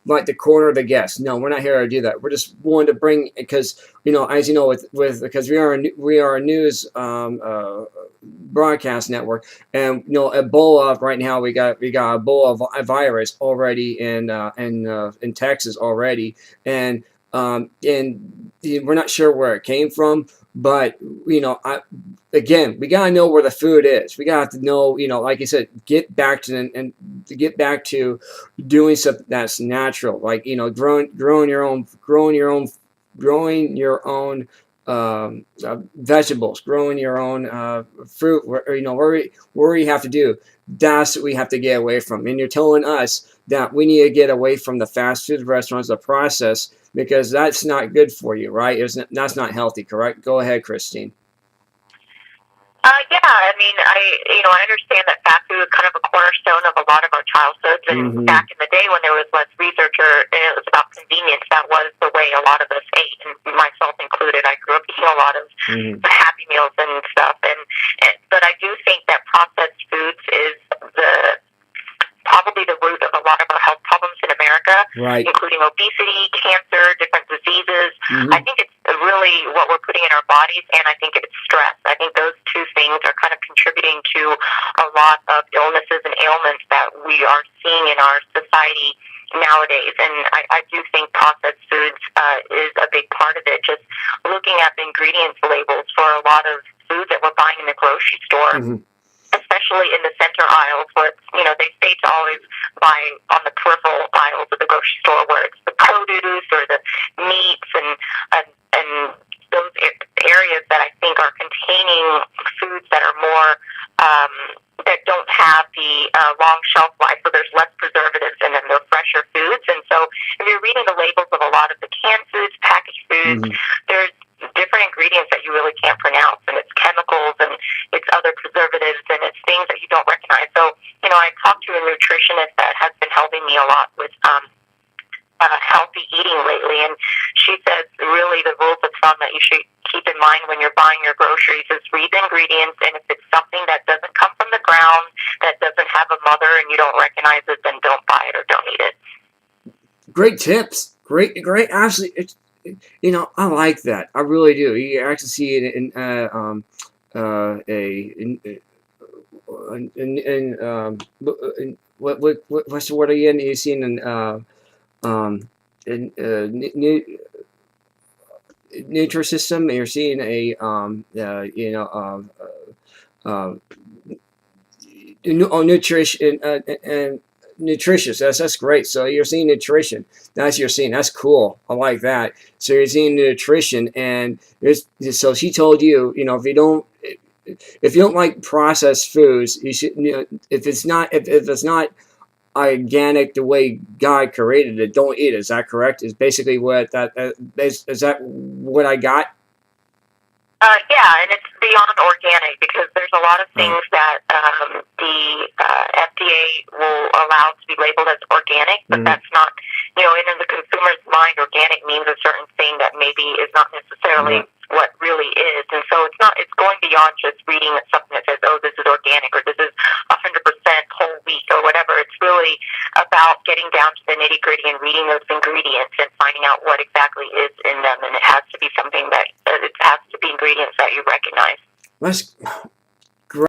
like the corner of the guest. No, we're not here to do that. We're just wanting to bring, because as you know, with because we are a news broadcast network, and Ebola right now, we got Ebola virus already in Texas already, and we're not sure where it came from, but again, we gotta know where the food is. We gotta have to know, like you said, get back to and to get back to doing something that's natural, like growing your own vegetables, growing your own fruit, where you have to do. That's what we have to get away from. And you're telling us that we need to get away from the fast food restaurants, the process, because that's not good for you, right? That's not healthy, correct? Go ahead, Christine. Yeah, I mean, I understand that fast food is kind of a cornerstone of a lot of our childhoods. And back in the day when there was less research, and it was about convenience, that was the way a lot of us ate, and myself included. I grew up eating a lot of Happy Meals and stuff. But I do think that processed foods is probably the root of a lot of our health problems in America, right, including obesity, cancer, different diseases. I think it's really what we're putting in our bodies, and I think it's stress. I think those two things are kind of contributing to a lot of illnesses and ailments that we are seeing in our society nowadays. And I do think processed foods is a big part of it. Just looking at the ingredients labels for a lot of foods that we're buying in the grocery store, especially in the center aisles, where they say to always buy on the peripheral aisles of the grocery store, where it's the produce or the meats and those areas that I think are containing foods that are more that don't have the long shelf life, so there's less preservatives in them. They're fresher foods, and so if you're reading the labels of a lot of the canned foods, packaged foods, there's different ingredients that you really can't pronounce, and it's chemicals and it's other preservatives and it's things that you don't recognize. So, I talked to a nutritionist that has been helping me a lot with healthy eating lately, and she says really the rules of thumb that you should keep in mind when you're buying your groceries is read the ingredients, and if it's something that doesn't come from the ground, that doesn't have a mother, and you don't recognize it, then don't buy it or don't eat it. Great tips. Great. Actually, I like that. I really do. You actually see it in what's the word again? You see it in Nutrisystem. You're seeing nutrition and nutritious. That's great. So you're seeing nutrition. You're seeing. That's cool. I like that. So you're seeing nutrition, and so she told you, if you don't like processed foods, you should. If it's not organic the way God created it, don't eat it. Is that correct? Is basically what is that what I got? Yeah, and it's beyond organic, because there's a lot of things that the FDA will allow to be labeled as organic, but that's not, in the consumer's mind, organic means a certain thing that maybe is not necessarily what really is. And so it's going beyond just reading something that says, oh, this is organic, or this is 100% whole wheat, or whatever. It's really about getting down to the nitty gritty and reading those ingredients and finding out what exactly is in them. And it has to be something that it has to be ingredients that you recognize.